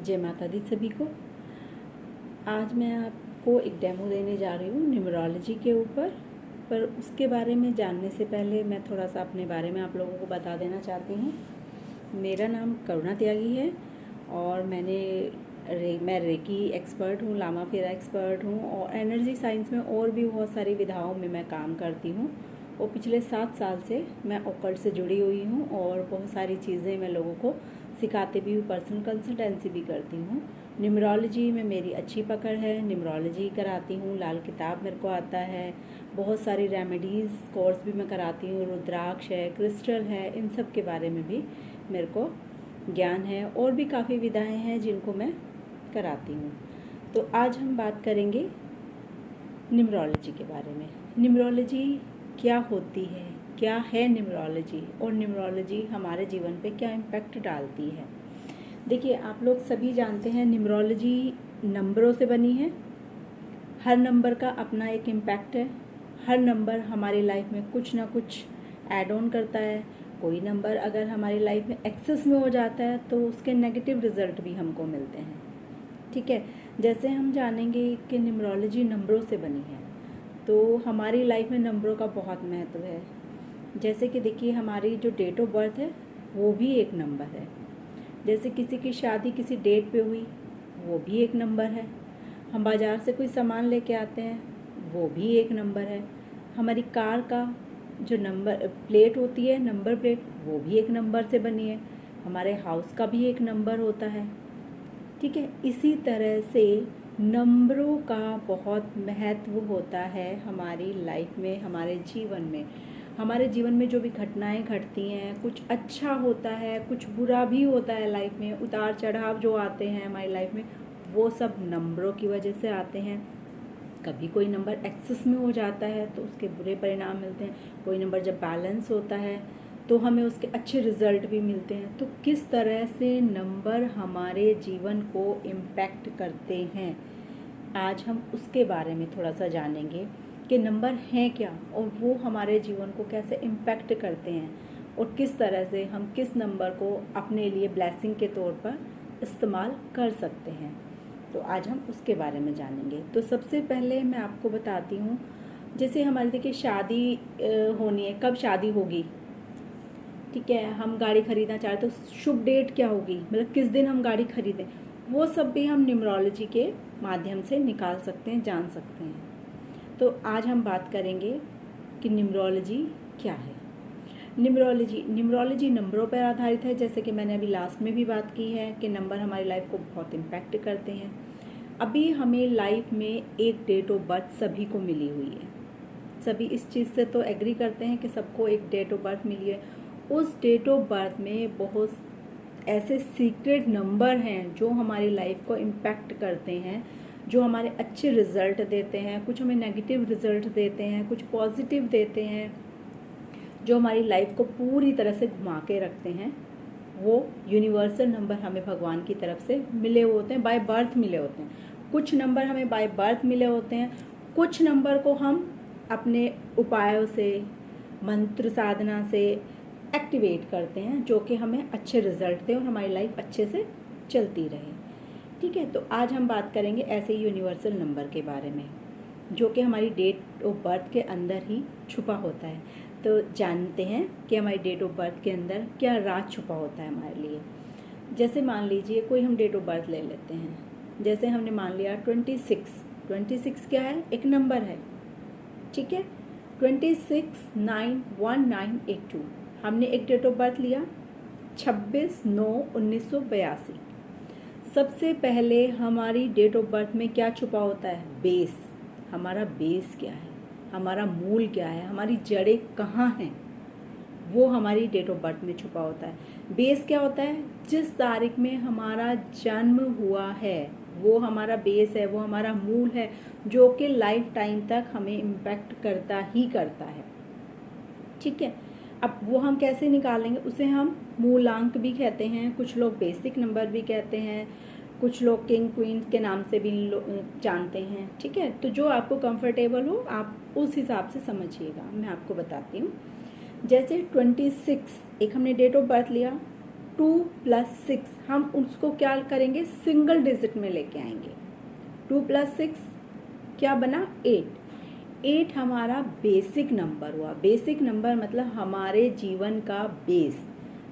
जय माता दी सभी को। आज मैं आपको एक डेमो देने जा रही हूँ न्यूमरोलॉजी के ऊपर। पर उसके बारे में जानने से पहले मैं थोड़ा सा अपने बारे में आप लोगों को बता देना चाहती हूँ। मेरा नाम करुणा त्यागी है और मैं रेकी एक्सपर्ट हूँ, लामा फेरा एक्सपर्ट हूँ और एनर्जी साइंस में और भी बहुत सारी विधाओं में मैं काम करती हूँ। और पिछले 7 साल से मैं ऑकल्ट से जुड़ी हुई हूँ और बहुत सारी चीज़ें मैं लोगों को सिखाते भी हूँ, पर्सनल कंसल्टेंसी भी करती हूँ। न्यूमरोलॉजी में मेरी अच्छी पकड़ है, न्यूमरोलॉजी कराती हूँ, लाल किताब मेरे को आता है, बहुत सारी रेमेडीज़ कोर्स भी मैं कराती हूँ, रुद्राक्ष है, क्रिस्टल है, इन सब के बारे में भी मेरे को ज्ञान है और भी काफ़ी विधाएं हैं जिनको मैं कराती हूँ। तो आज हम बात करेंगे न्यूमरोलॉजी के बारे में। न्यूमरोलॉजी क्या होती है, क्या है न्यूमरोलॉजी और न्यूमरोलॉजी हमारे जीवन पे क्या इम्पैक्ट डालती है। देखिए, आप लोग सभी जानते हैं न्यूमरोलॉजी नंबरों से बनी है। हर नंबर का अपना एक इम्पैक्ट है। हर नंबर हमारी लाइफ में कुछ ना कुछ ऐड ऑन करता है। कोई नंबर अगर हमारी लाइफ में एक्सेस में हो जाता है तो उसके नेगेटिव रिजल्ट भी हमको मिलते हैं। ठीक है, जैसे हम जानेंगे कि न्यूमरोलॉजी नंबरों से बनी है तो हमारी लाइफ में नंबरों का बहुत महत्व है। जैसे कि देखिए, हमारी जो डेट ऑफ बर्थ है वो भी एक नंबर है। जैसे किसी की शादी किसी डेट पे हुई, वो भी एक नंबर है। हम बाज़ार से कोई सामान लेके आते हैं, वो भी एक नंबर है। हमारी कार का जो नंबर प्लेट होती है, नंबर प्लेट, वो भी एक नंबर से बनी है। हमारे हाउस का भी एक नंबर होता है। ठीक है, इसी तरह से नंबरों का बहुत महत्व होता है हमारी लाइफ में, हमारे जीवन में। हमारे जीवन में जो भी घटनाएं घटती हैं, कुछ अच्छा होता है, कुछ बुरा भी होता है लाइफ में, उतार चढ़ाव जो आते हैं हमारी लाइफ में, वो सब नंबरों की वजह से आते हैं। कभी कोई नंबर एक्सेस में हो जाता है तो उसके बुरे परिणाम मिलते हैं। कोई नंबर जब बैलेंस होता है तो हमें उसके अच्छे रिजल्ट भी मिलते हैं। तो किस तरह से नंबर हमारे जीवन को इम्पैक्ट करते हैं, आज हम उसके बारे में थोड़ा सा जानेंगे कि नंबर हैं क्या और वो हमारे जीवन को कैसे इम्पैक्ट करते हैं और किस तरह से हम किस नंबर को अपने लिए ब्लेसिंग के तौर पर इस्तेमाल कर सकते हैं। तो आज हम उसके बारे में जानेंगे। तो सबसे पहले मैं आपको बताती हूँ, जैसे हमारी देखिए शादी होनी है, कब शादी होगी, ठीक है, हम गाड़ी खरीदना चाहते तो शुभ डेट क्या होगी, मतलब किस दिन हम गाड़ी खरीदें, वो सब भी हम न्यूमरोलॉजी के माध्यम से निकाल सकते हैं, जान सकते हैं। तो आज हम बात करेंगे कि न्यूमरोलॉजी क्या है। न्यूमरोलॉजी नंबरों पर आधारित है, जैसे कि मैंने अभी लास्ट में भी बात की है कि नंबर हमारी लाइफ को बहुत इम्पैक्ट करते हैं। अभी हमें लाइफ में एक डेट ऑफ बर्थ सभी को मिली हुई है। सभी इस चीज़ से तो एग्री करते हैं कि सबको एक डेट ऑफ बर्थ मिली है। उस डेट ऑफ बर्थ में बहुत ऐसे सीक्रेट नंबर हैं जो हमारी लाइफ को इम्पैक्ट करते हैं, जो हमारे अच्छे रिजल्ट देते हैं, कुछ हमें नेगेटिव रिजल्ट देते हैं, कुछ पॉजिटिव देते हैं, जो हमारी लाइफ को पूरी तरह से घुमा के रखते हैं। वो यूनिवर्सल नंबर हमें भगवान की तरफ से मिले होते हैं, बाय बर्थ मिले होते हैं। कुछ नंबर हमें बाय बर्थ मिले होते हैं, कुछ नंबर को हम अपने उपायों से, मंत्र साधना से एक्टिवेट करते हैं, जो कि हमें अच्छे रिजल्ट दें और हमारी लाइफ अच्छे से चलती रहे। ठीक है, तो आज हम बात करेंगे ऐसे यूनिवर्सल नंबर के बारे में, जो कि हमारी डेट ऑफ बर्थ के अंदर ही छुपा होता है। तो जानते हैं कि हमारी डेट ऑफ बर्थ के अंदर क्या राज छुपा होता है हमारे लिए। जैसे मान लीजिए कोई हम डेट ऑफ बर्थ ले लेते हैं, जैसे हमने मान लिया 26 क्या है, एक नंबर है। ठीक है, 26/9/1982 हमने एक डेट ऑफ बर्थ लिया, 26/9/1982। सबसे पहले हमारी डेट ऑफ बर्थ में क्या छुपा होता है, बेस। हमारा बेस क्या है, हमारा मूल क्या है, हमारी जड़ें कहाँ हैं, वो हमारी डेट ऑफ बर्थ में छुपा होता है। बेस क्या होता है, जिस तारीख में हमारा जन्म हुआ है वो हमारा बेस है, वो हमारा मूल है, जो कि लाइफ टाइम तक हमें इम्पैक्ट करता ही करता है। ठीक है, अब वो हम कैसे निकालेंगे, उसे हम मूलांक भी कहते हैं, कुछ लोग बेसिक नंबर भी कहते हैं, कुछ लोग किंग क्वीन के नाम से भी जानते हैं। ठीक है, तो जो आपको कंफर्टेबल हो आप उस हिसाब से समझिएगा। मैं आपको बताती हूँ, जैसे 26 एक हमने डेट ऑफ बर्थ लिया, 2 + 6 हम उसको क्या करेंगे, सिंगल डिजिट में लेके आएंगे। 2 + 6 क्या बना, 8। 8 हमारा बेसिक नंबर हुआ। बेसिक नंबर मतलब हमारे जीवन का बेस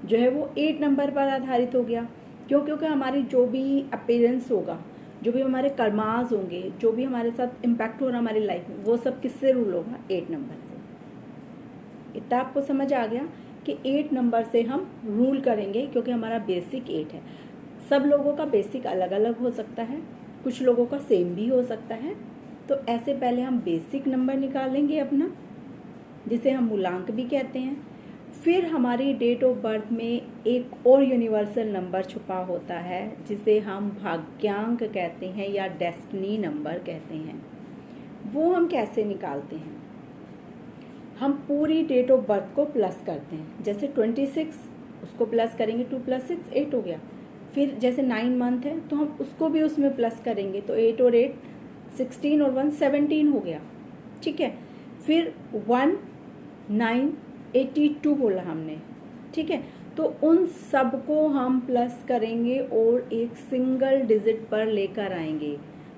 जो है वो 8 नंबर पर आधारित हो गया। क्यों? क्योंकि हमारी जो भी अपीयरेंस होगा, जो भी हमारे कर्मास होंगे, जो भी हमारे साथ इम्पैक्ट हो रहा हमारी लाइफ में, वो सब किससे रूल होगा, 8 नंबर से। इतना आपको समझ आ गया कि 8 नंबर से हम रूल करेंगे, क्योंकि हमारा बेसिक 8 है। सब लोगों का बेसिक अलग अलग हो सकता है, कुछ लोगों का सेम भी हो सकता है। तो ऐसे पहले हम बेसिक नंबर निकालेंगे अपना, जिसे हम मूलांक भी कहते हैं। फिर हमारी डेट ऑफ बर्थ में एक और यूनिवर्सल नंबर छुपा होता है, जिसे हम भाग्यांक कहते हैं या डेस्टिनी नंबर कहते हैं। वो हम कैसे निकालते हैं, हम पूरी डेट ऑफ बर्थ को प्लस करते हैं। जैसे 26 उसको प्लस करेंगे, 2 + 6 8 हो गया। फिर जैसे 9 मंथ है तो हम उसको भी उसमें प्लस करेंगे, तो 8 और 8 16 और 1 17 हो गया। ठीक है, फिर 1 9 82 बोला हमने। ठीक है, तो उन सब को हम प्लस करेंगे और एक सिंगल डिजिट पर लेकर आएंगे।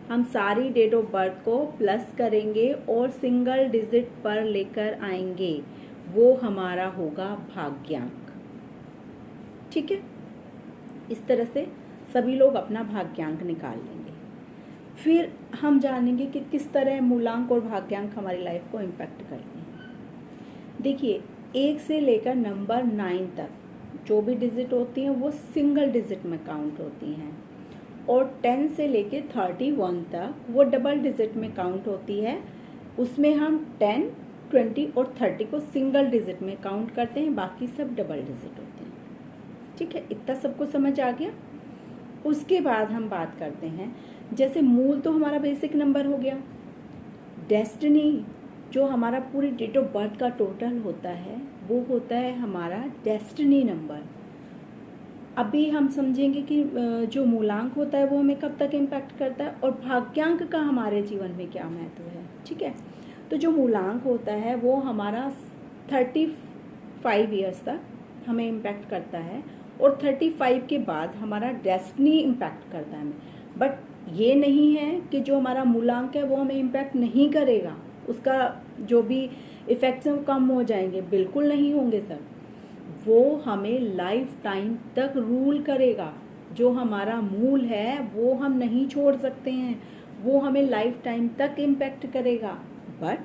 हम सारी डेट ऑफ बर्थ को प्लस करेंगे और सिंगल डिजिट पर लेकर आएंगे, वो हमारा होगा भाग्यांक। ठीक है, इस तरह से सभी लोग अपना भाग्यांक निकाल लेंगे। फिर हम जानेंगे कि किस तरह मूलांक और भाग्यांक हमारी लाइफ को इम्पैक्ट करते हैं। देखिए, 1 से लेकर नंबर 9 तक जो भी डिजिट होती हैं वो सिंगल डिजिट में काउंट होती हैं, और 10 से लेकर 31 तक वो डबल डिजिट में काउंट होती है। उसमें हम 10, 20 और 30 को सिंगल डिजिट में काउंट करते हैं, बाकी सब डबल डिजिट होते हैं। ठीक है, इतना सबको समझ आ गया। उसके बाद हम बात करते हैं, जैसे मूल तो हमारा बेसिक नंबर हो गया। डेस्टिनी जो हमारा पूरी डेट ऑफ बर्थ का टोटल होता है वो होता है हमारा डेस्टिनी नंबर। अभी हम समझेंगे कि जो मूलांक होता है वो हमें कब तक इम्पैक्ट करता है और भाग्यांक का हमारे जीवन में क्या महत्व है। ठीक है, तो जो मूलांक होता है वो हमारा 35 ईयर्स तक हमें इम्पैक्ट करता है, और 35 के बाद हमारा डेस्टिनी इम्पैक्ट करता है हमें। बट ये नहीं है कि जो हमारा मूलांक है वो हमें इम्पैक्ट नहीं करेगा, उसका जो भी इफ़ेक्ट्स हैं वो कम हो जाएंगे, बिल्कुल नहीं होंगे सर। वो हमें लाइफ टाइम तक रूल करेगा। जो हमारा मूल है वो हम नहीं छोड़ सकते हैं, वो हमें लाइफ टाइम तक इम्पैक्ट करेगा। बट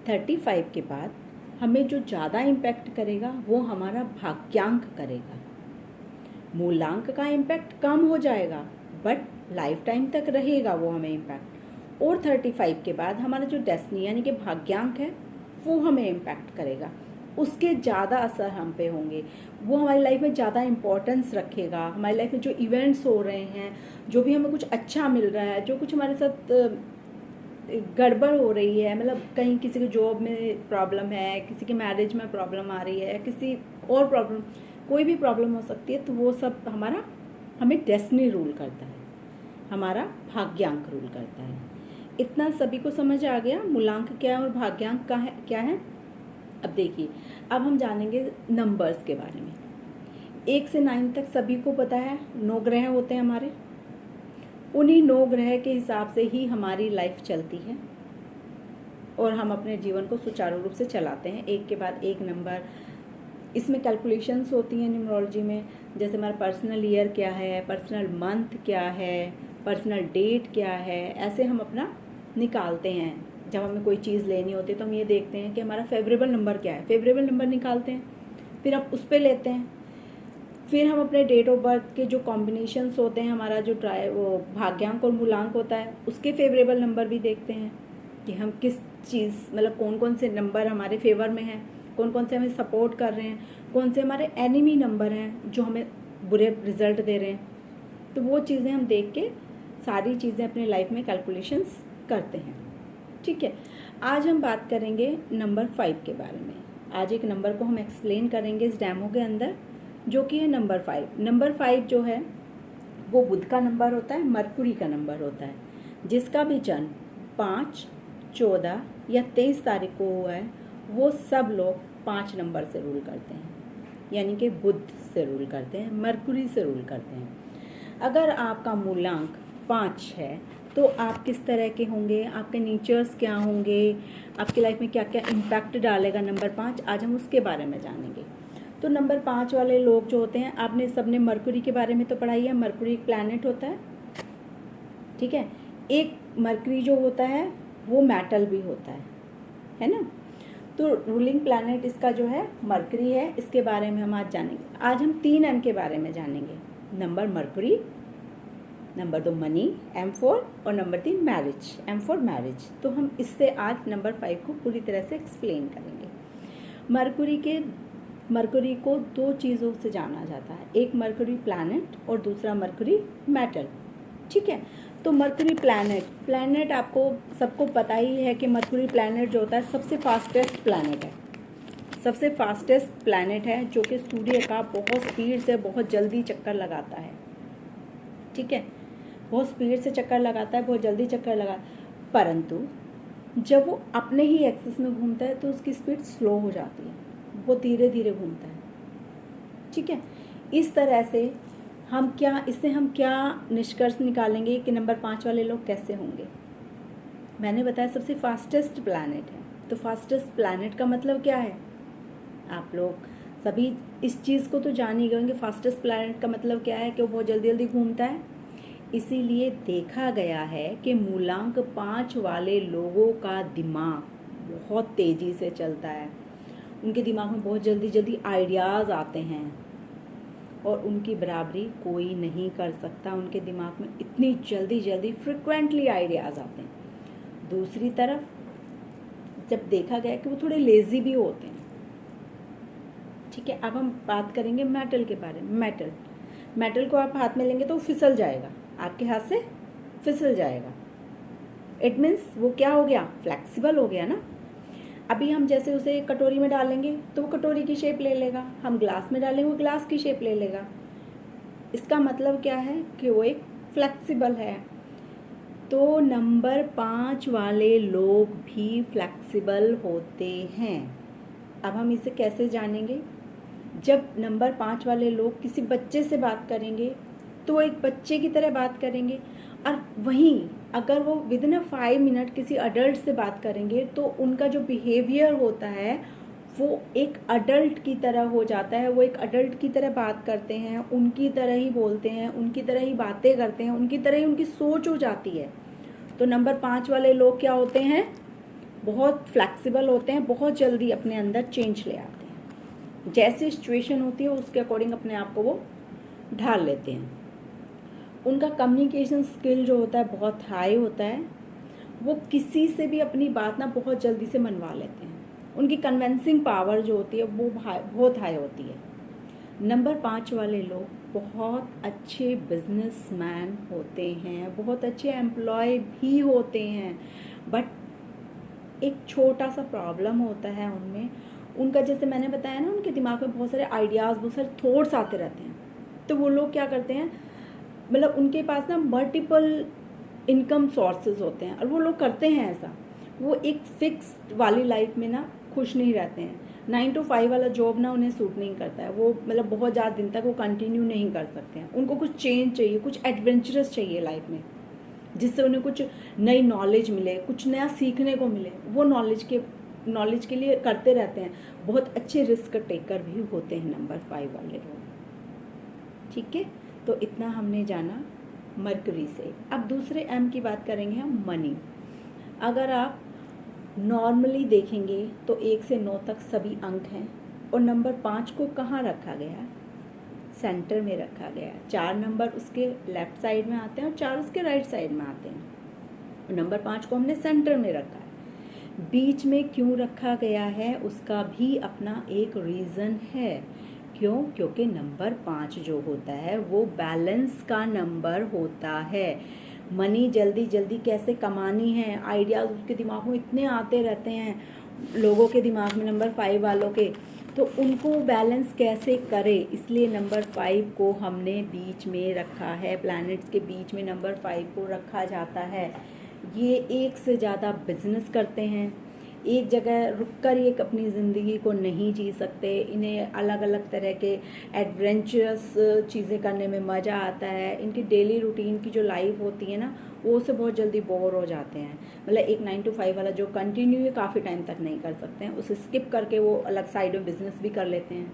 35 के बाद हमें जो ज़्यादा इम्पैक्ट करेगा वो हमारा भाग्यांक करेगा। मूलांक का इम्पैक्ट कम हो जाएगा बट लाइफ टाइम तक रहेगा वो हमें इम्पैक्ट। और 35 के बाद हमारा जो डेस्टिनी यानी कि भाग्यांक है वो हमें इम्पैक्ट करेगा, उसके ज़्यादा असर हम पे होंगे, वो हमारी लाइफ में ज़्यादा इम्पोर्टेंस रखेगा। हमारी लाइफ में जो इवेंट्स हो रहे हैं, जो भी हमें कुछ अच्छा मिल रहा है, जो कुछ हमारे साथ गड़बड़ हो रही है, मतलब कहीं किसी के जॉब में प्रॉब्लम है, किसी के मैरिज में प्रॉब्लम आ रही है, किसी और प्रॉब्लम, कोई भी प्रॉब्लम हो सकती है, तो वो सब हमारा हमें डेस्टिनी रूल करता है, हमारा भाग्यांक रूल करता है। इतना सभी को समझ आ गया मूलांक क्या है और भाग्यांक का है क्या है। अब देखिए, अब हम जानेंगे नंबर्स के बारे में। 1 से 9 तक सभी को पता है 9 ग्रह होते हैं हमारे, उन्हीं 9 ग्रह के हिसाब से ही हमारी लाइफ चलती है और हम अपने जीवन को सुचारू रूप से चलाते हैं। एक के बाद एक नंबर, इसमें कैलकुलेशंस होती हैं न्यूमरोलॉजी में, जैसे हमारा पर्सनल ईयर क्या है, पर्सनल मंथ क्या है, पर्सनल डेट क्या है, ऐसे हम अपना निकालते हैं। जब हमें कोई चीज़ लेनी होती है तो हम ये देखते हैं कि हमारा फेवरेबल नंबर क्या है, फेवरेबल नंबर निकालते हैं, फिर हम उस पर लेते हैं। फिर हम अपने डेट ऑफ बर्थ के जो कॉम्बिनेशंस होते हैं, हमारा जो वो भाग्यांक और मूलांक होता है, उसके फेवरेबल नंबर भी देखते हैं कि हम किस चीज़, मतलब कौन कौन से नंबर हमारे फेवर में हैं, कौन कौन से हमें सपोर्ट कर रहे हैं, कौन से हमारे एनिमी नंबर हैं जो हमें बुरे रिजल्ट दे रहे हैं। तो वो चीज़ें हम देख के सारी चीज़ें अपने लाइफ में कैलकुलेशंस करते हैं। ठीक है, आज हम बात करेंगे नंबर 5 के बारे में। आज एक नंबर को हम एक्सप्लेन करेंगे इस डेमो के अंदर, जो कि है नंबर 5। नंबर 5 जो है वो बुध का नंबर होता है, मरकुरी का नंबर होता है। जिसका भी जन्म 5, 14 या 23 तारीख को हुआ है वो सब लोग 5 नंबर से रूल करते हैं। यानी कि बुध से रूल करते हैं, मरकुरी से रूल करते हैं। अगर आपका मूलांक 5 है तो आप किस तरह के होंगे, आपके नेचर्स क्या होंगे, आपकी लाइफ में क्या क्या इम्पैक्ट डालेगा नंबर 5, आज हम उसके बारे में जानेंगे। तो नंबर 5 वाले लोग जो होते हैं, आपने सबने मरकुरी के बारे में तो पढ़ाई है, मरकुरी एक प्लैनेट होता है, ठीक है। एक मरकुरी जो होता है वो मेटल भी होता है ना। तो रूलिंग प्लैनेट इसका जो है मरकुरी है, इसके बारे में हम आज जानेंगे। आज हम 3 M के बारे में जानेंगे, number Mercury, number 2 money M4 और नंबर 3 मैरिज M4 मैरिज। तो हम इससे आज नंबर 5 को पूरी तरह से एक्सप्लेन करेंगे। मरकुरी को 2 चीज़ों से जाना जाता है, एक मरकुरी प्लैनेट और दूसरा मरकुरी मेटल, ठीक है। तो मरकुरी प्लैनेट आपको सबको पता ही है कि मरकुरी प्लैनेट जो होता है सबसे फास्टेस्ट प्लैनेट है, सबसे फास्टेस्ट प्लैनेट है, जो कि सूर्य का बहुत स्पीड से बहुत जल्दी चक्कर लगाता है, ठीक है। बहुत स्पीड से चक्कर लगाता है, बहुत जल्दी चक्कर परंतु जब वो अपने ही एक्सिस में घूमता है तो उसकी स्पीड स्लो हो जाती है, वो धीरे धीरे घूमता है, ठीक है। इस तरह से हम क्या निष्कर्ष निकालेंगे कि नंबर 5 वाले लोग कैसे होंगे। मैंने बताया सबसे फास्टेस्ट प्लैनेट है, तो फास्टेस्ट प्लैनेट का मतलब क्या है, आप लोग सभी इस चीज़ को तो जान ही गए होंगे। फास्टेस्ट प्लैनेट का मतलब क्या है कि वो बहुत जल्दी जल्दी घूमता है। इसीलिए देखा गया है कि मूलांक 5 वाले लोगों का दिमाग बहुत तेज़ी से चलता है, उनके दिमाग में बहुत जल्दी जल्दी आइडियाज़ आते हैं और उनकी बराबरी कोई नहीं कर सकता। उनके दिमाग में इतनी जल्दी जल्दी फ्रिक्वेंटली आइडियाज़ आते हैं। दूसरी तरफ जब देखा गया कि वो थोड़े लेज़ी भी होते हैं, ठीक है। अब हम बात करेंगे मेटल के बारे में। मेटल को आप हाथ में लेंगे तो फिसल जाएगा, आपके हाथ से फिसल जाएगा। इट मीन्स वो क्या हो गया, फ्लेक्सिबल हो गया ना। अभी हम जैसे उसे कटोरी में डालेंगे तो वो कटोरी की शेप ले लेगा, हम ग्लास में डालेंगे वो ग्लास की शेप ले लेगा। इसका मतलब क्या है कि वो एक फ्लेक्सिबल है। तो नंबर 5 वाले लोग भी फ्लेक्सिबल होते हैं। अब हम इसे कैसे जानेंगे, जब नंबर 5 वाले लोग किसी बच्चे से बात करेंगे तो वो एक बच्चे की तरह बात करेंगे, और वहीं अगर वो विदिन 5 मिनट किसी अडल्ट से बात करेंगे तो उनका जो बिहेवियर होता है वो एक अडल्ट की तरह हो जाता है। वो एक अडल्ट की तरह बात करते हैं, उनकी तरह ही बोलते हैं, उनकी तरह ही बातें करते हैं, उनकी तरह ही उनकी सोच हो जाती है। तो नंबर 5 वाले लोग क्या होते हैं, बहुत फ्लेक्सिबल होते हैं, बहुत जल्दी अपने अंदर चेंज ले आते हैं। जैसी सिचुएशन होती है उसके अकॉर्डिंग अपने आप को वो ढाल लेते हैं। उनका कम्युनिकेशन स्किल जो होता है बहुत हाई होता है, वो किसी से भी अपनी बात ना बहुत जल्दी से मनवा लेते हैं। उनकी कन्विंसिंग पावर जो होती है वो बहुत हाई होती है। नंबर 5 वाले लोग बहुत अच्छे बिजनेसमैन होते हैं, बहुत अच्छे एम्प्लॉय भी होते हैं, बट एक छोटा सा प्रॉब्लम होता है उनमें। उनका जैसे मैंने बताया ना, उनके दिमाग में बहुत सारे आइडियाज़, बहुत सारे थॉट्स आते रहते हैं। तो वो लोग क्या करते हैं, मतलब उनके पास ना मल्टीपल इनकम सोर्सेज होते हैं, और वो लोग करते हैं ऐसा। वो एक फिक्स वाली लाइफ में ना खुश नहीं रहते हैं। 9 to 5 वाला जॉब ना उन्हें सूट नहीं करता है। वो मतलब बहुत ज़्यादा दिन तक वो कंटिन्यू नहीं कर सकते हैं। उनको कुछ चेंज चाहिए, कुछ एडवेंचरस चाहिए लाइफ में, जिससे उन्हें कुछ नई नॉलेज मिले, कुछ नया सीखने को मिले। वो नॉलेज के लिए करते रहते हैं। बहुत अच्छे रिस्क टेकर भी होते हैं नंबर 5 वाले लोग, ठीक है। तो इतना हमने जाना मरकरी से। अब दूसरे एम की बात करेंगे हम, मनी। अगर आप नॉर्मली देखेंगे तो 1 से 9 तक सभी अंक हैं, और नंबर 5 को कहाँ रखा गया, सेंटर में रखा गया। 4 नंबर उसके लेफ्ट साइड में आते हैं और 4 उसके राइट साइड में आते हैं। नंबर 5 को हमने सेंटर में रखा है। बीच में क्यों रखा गया है उसका भी अपना एक रीज़न है। क्यों? क्योंकि नंबर 5 जो होता है वो बैलेंस का नंबर होता है। मनी जल्दी जल्दी कैसे कमानी है, आइडियाज़ उसके दिमाग में इतने आते रहते हैं, लोगों के दिमाग में नंबर 5 वालों के, तो उनको बैलेंस कैसे करे, इसलिए नंबर 5 को हमने बीच में रखा है। प्लैनेट्स के बीच में नंबर 5 को रखा जाता है। ये एक से ज़्यादा बिजनेस करते हैं, एक जगह रुककर ये अपनी ज़िंदगी को नहीं जी सकते। इन्हें अलग अलग तरह के एडवेंचरस चीज़ें करने में मज़ा आता है। इनकी डेली रूटीन की जो लाइफ होती है ना, वो से बहुत जल्दी बोर हो जाते हैं। मतलब एक 9 to 5 वाला जो कंटिन्यू है काफ़ी टाइम तक नहीं कर सकते हैं, उसे स्किप करके वो अलग साइड में बिजनेस भी कर लेते हैं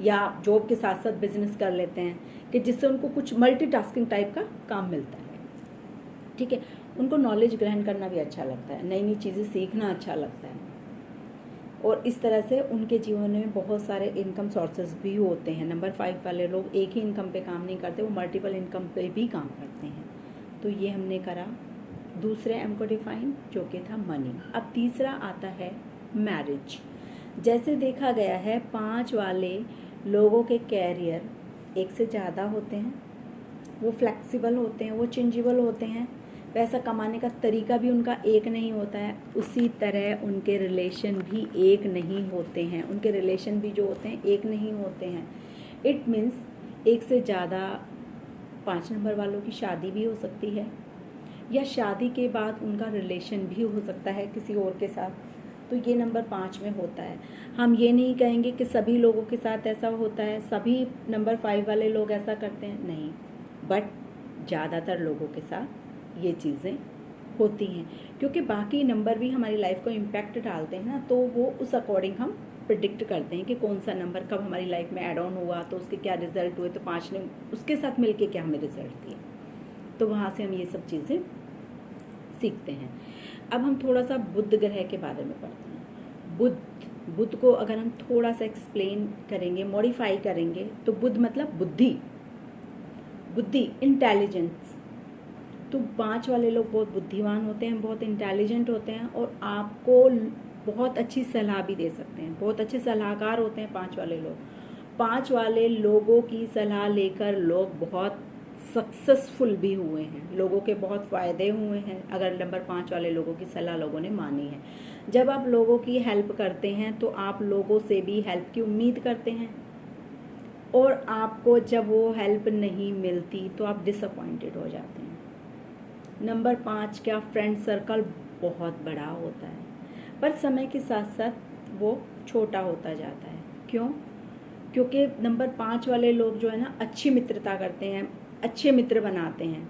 या जॉब के साथ साथ बिजनेस कर लेते हैं, कि जिससे उनको कुछ मल्टीटास्किंग टाइप का काम मिलता है। ठीक है, उनको नॉलेज ग्रहण करना भी अच्छा लगता है, नई नई चीज़ें सीखना अच्छा लगता है, और इस तरह से उनके जीवन में बहुत सारे इनकम सोर्सेज भी होते हैं। नंबर 5 वाले लोग एक ही इनकम पे काम नहीं करते, वो मल्टीपल इनकम पे भी काम करते हैं। तो ये हमने करा दूसरे एम को डिफाइन, जो कि था मनी। अब तीसरा आता है मैरिज। जैसे देखा गया है 5 वाले लोगों के कैरियर एक से ज़्यादा होते हैं, वो फ्लेक्सिबल होते हैं, वो चेंजेबल होते हैं, पैसा कमाने का तरीका भी उनका एक नहीं होता है। उसी तरह उनके रिलेशन भी एक नहीं होते हैं, उनके रिलेशन भी जो होते हैं एक नहीं होते हैं। इट मीन्स एक से ज़्यादा 5 नंबर वालों की शादी भी हो सकती है, या शादी के बाद उनका रिलेशन भी हो सकता है किसी और के साथ। तो ये नंबर 5 में होता है। हम ये नहीं कहेंगे कि सभी लोगों के साथ ऐसा होता है, सभी नंबर 5 वाले लोग ऐसा करते हैं, नहीं, बट ज़्यादातर लोगों के साथ ये चीज़ें होती हैं, क्योंकि बाकी नंबर भी हमारी लाइफ को इम्पैक्ट डालते हैं ना, तो वो उस अकॉर्डिंग हम प्रिडिक्ट करते हैं कि कौन सा नंबर कब हमारी लाइफ में ऐड ऑन हुआ, तो उसके क्या रिजल्ट हुए, तो 5 ने उसके साथ मिलके क्या हमें रिजल्ट दिए। तो वहाँ से हम ये सब चीज़ें सीखते हैं। अब हम थोड़ा सा बुध ग्रह के बारे में पढ़ते हैं। बुध को अगर हम थोड़ा सा एक्सप्लेन करेंगे, मॉडिफाई करेंगे, तो बुध मतलब बुद्धि, इंटेलिजेंस। तो 5 वाले लोग बहुत बुद्धिमान होते हैं, बहुत इंटेलिजेंट होते हैं, और आपको बहुत अच्छी सलाह भी दे सकते हैं, बहुत अच्छे सलाहकार होते हैं 5 वाले लोग। 5 वाले लोगों की सलाह लेकर लोग बहुत सक्सेसफुल भी हुए हैं, लोगों के बहुत फ़ायदे हुए हैं अगर नंबर 5 वाले लोगों की सलाह लोगों ने मानी है। जब आप लोगों की हेल्प करते हैं तो आप लोगों से भी हेल्प की उम्मीद करते हैं, और आपको जब वो हेल्प नहीं मिलती तो आप डिसअपॉइंटेड हो जाते हैं। नंबर 5 का फ्रेंड सर्कल बहुत बड़ा होता है, पर समय के साथ साथ वो छोटा होता जाता है। क्यों? क्योंकि नंबर 5 वाले लोग जो है ना, अच्छी मित्रता करते हैं, अच्छे मित्र बनाते हैं,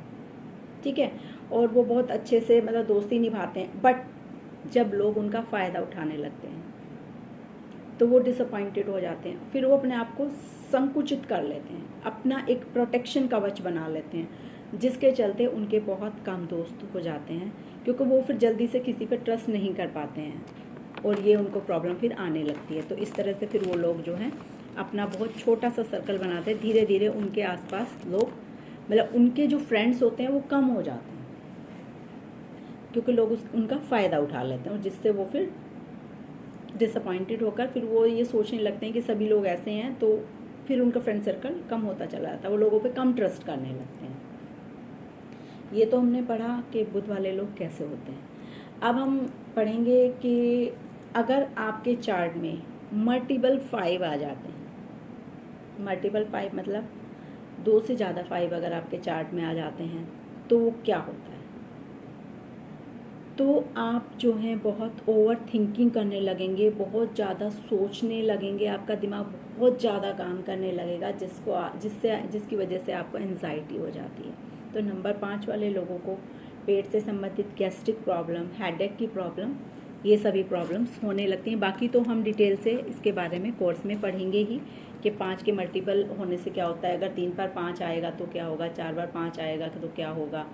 ठीक है, और वो बहुत अच्छे से मतलब दोस्ती निभाते हैं, बट जब लोग उनका फ़ायदा उठाने लगते हैं तो वो डिसअपॉइंटेड हो जाते हैं। फिर वो अपने आप को संकुचित कर लेते हैं, अपना एक प्रोटेक्शन कवच बना लेते हैं, जिसके चलते उनके बहुत कम दोस्त हो जाते हैं, क्योंकि वो फिर जल्दी से किसी पर ट्रस्ट नहीं कर पाते हैं, और ये उनको प्रॉब्लम फिर आने लगती है। तो इस तरह से फिर वो लोग जो हैं अपना बहुत छोटा सा सर्कल बनाते हैं, धीरे धीरे उनके आसपास लोग, मतलब उनके जो फ्रेंड्स होते हैं वो कम हो जाते हैं, क्योंकि लोग उनका फ़ायदा उठा लेते हैं, और जिससे वो फिर डिसअपॉइंटेड होकर फिर वो ये सोचने लगते हैं कि सभी लोग ऐसे हैं, तो फिर उनका फ्रेंड सर्कल कम होता चला जाता है, वो लोगों पे कम ट्रस्ट करने लगते हैं। ये तो हमने पढ़ा कि बुध वाले लोग कैसे होते हैं। अब हम पढ़ेंगे कि अगर आपके चार्ट में मल्टीपल 5 आ जाते हैं, मल्टीपल 5 मतलब 2 से ज़्यादा 5 अगर आपके चार्ट में आ जाते हैं, तो वो क्या होता है? तो आप जो हैं बहुत ओवर थिंकिंग करने लगेंगे, बहुत ज़्यादा सोचने लगेंगे, आपका दिमाग बहुत ज़्यादा काम करने लगेगा, जिसकी वजह से आपको एंजाइटी हो जाती है। तो नंबर 5 वाले लोगों को पेट से संबंधित गैस्ट्रिक प्रॉब्लम, हेडेक की प्रॉब्लम, ये सभी प्रॉब्लम्स होने लगती हैं। बाकी तो हम डिटेल से इसके बारे में कोर्स में पढ़ेंगे ही कि 5 के मल्टीपल होने से क्या होता है, अगर 3 बार 5 आएगा तो क्या होगा, 4 बार 5 आएगा तो क्या होगा,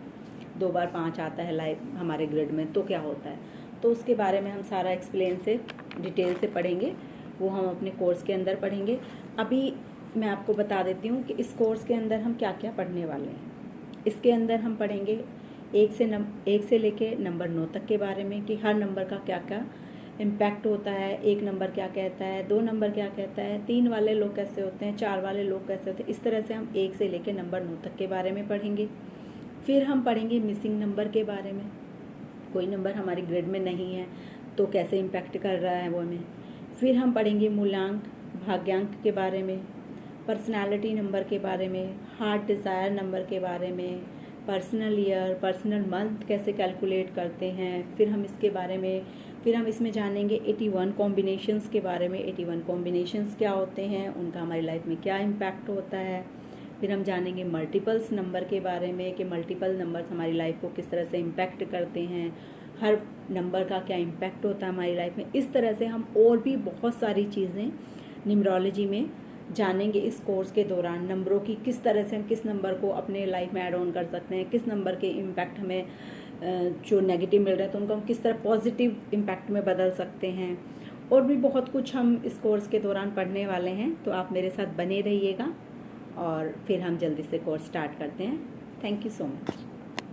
2 बार 5 आता है लाइफ हमारे ग्रिड में तो क्या होता है। तो उसके बारे में हम सारा एक्सप्लेन से डिटेल से पढ़ेंगे, वो हम अपने कोर्स के अंदर पढ़ेंगे। अभी मैं आपको बता देती हूँ कि इस कोर्स के अंदर हम क्या क्या पढ़ने वाले हैं। इसके अंदर हम पढ़ेंगे 1 से लेके नंबर 9 तक के बारे में, कि हर नंबर का क्या क्या इम्पैक्ट होता है, 1 नंबर क्या कहता है, 2 नंबर क्या कहता है, 3 वाले लोग कैसे होते हैं, 4 वाले लोग कैसे होते हैं। इस तरह से हम 1 से लेके नंबर 9 तक के बारे में पढ़ेंगे। फिर हम पढ़ेंगे मिसिंग नंबर के बारे में, कोई नंबर हमारी ग्रिड में नहीं है तो कैसे इम्पैक्ट कर रहा है वो हमें। फिर हम पढ़ेंगे मूलांक, भाग्यांक के बारे में, पर्सनालिटी नंबर के बारे में, हार्ट डिज़ायर नंबर के बारे में, पर्सनल ईयर, पर्सनल मंथ कैसे कैलकुलेट करते हैं। फिर हम इसके बारे में फिर हम इसमें जानेंगे 81 कॉम्बिनेशंस के बारे में। 81 कॉम्बिनेशंस क्या होते हैं, उनका हमारी लाइफ में क्या इम्पैक्ट होता है। फिर हम जानेंगे मल्टीपल्स नंबर के बारे में कि मल्टीपल नंबर्स हमारी लाइफ को किस तरह से इम्पैक्ट करते हैं, हर नंबर का क्या इम्पैक्ट होता है हमारी लाइफ में। इस तरह से हम और भी बहुत सारी चीज़ें न्यूमरोलॉजी में जानेंगे इस कोर्स के दौरान। नंबरों की किस तरह से हम किस नंबर को अपने लाइफ में ऐड ऑन कर सकते हैं, किस नंबर के इम्पैक्ट हमें जो नेगेटिव मिल रहे हैं तो उनको हम किस तरह पॉजिटिव इम्पैक्ट में बदल सकते हैं। और भी बहुत कुछ हम इस कोर्स के दौरान पढ़ने वाले हैं, तो आप मेरे साथ बने रहिएगा और फिर हम जल्दी से कोर्स स्टार्ट करते हैं। Thank you so much.